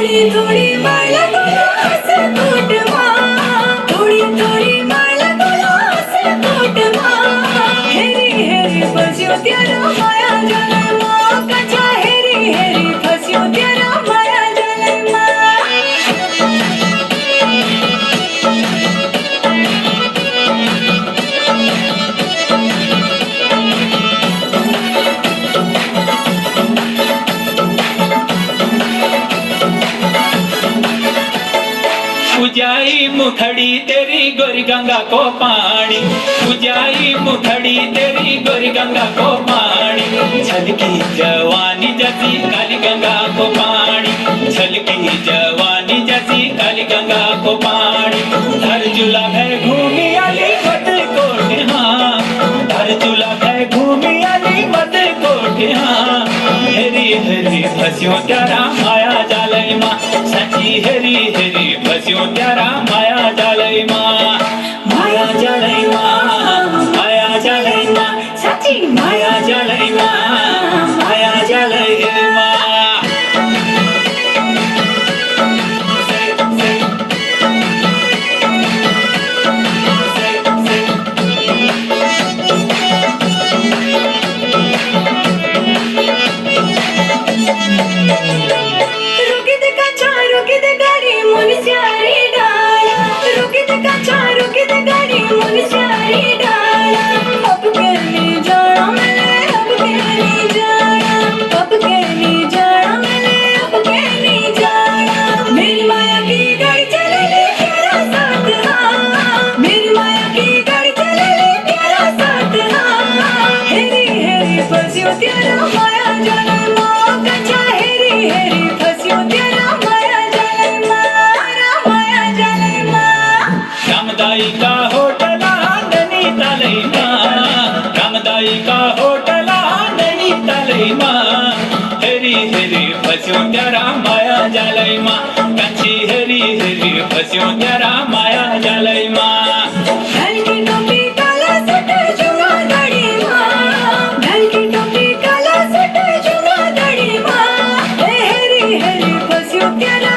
थोड़ी थोड़ी मार लगोलो से कोट माँ, थोड़ी थोड़ी मार लगोलो से कोट माँ। हेरी हेरी फस्यो त्यारा माया जाले माँ, कचा हेरी हेरी फस्यो त्यारा माया जाले माँ। पूजाई मुखड़ी तेरी गोरी गंगा को पानी, पूजाई मुखड़ी तेरी गोरी गंगा को पानी। छलकी जवानी जैसी काली गंगा को पानी, छलकी जवानी जैसी काली गंगा को पानी। धर झूला है घूमी आली मत कोट हाँ, धर झूला है घूमी आली मत कोट हाँ। हेरी हेरी फस्यो त्यारा माया जालय माँ, सची हेरी हेरी फस्यो त्यारा माया जालय माँ। माया जालय माँ, माया जालय माँ, सची माया जालय माँ, माया जालय माँ। रुकित कचा रुकित गाडी मुनस्यारी डाळा, रुकित कचा रुकित गाडी मुनस्यारी डाळा। अब केली जाना मैंने अब केली जाना, अब केली जाना मैंने अब केली जाना। मेरी माया की गाड़ी चलेगी तेरा साथ हाँ, मेरी माया की गाड़ी चलेगी तेरा साथ हाँ। हेरी हेरी फस्यो तेरा माया जाले माँ, कचा हेरी हेरी फस्यो तेरा माया जाले माँ, माया जाले माँ। रामदाई का होटला नैनीतालय माँ, रामदाई का होटला नैनीतालय माँ। हेरी हेरी फस्यो त्यारा माया जालय माँ, कंची हेरी हेरी फस्यो त्यारा माया जालय माँ। ढल की टोपी काला सूट जुगा दड़ी माँ, ढल की टोपी काला सूट जुगा दड़ी माँ। हेरी हेरी फस्यो तेरा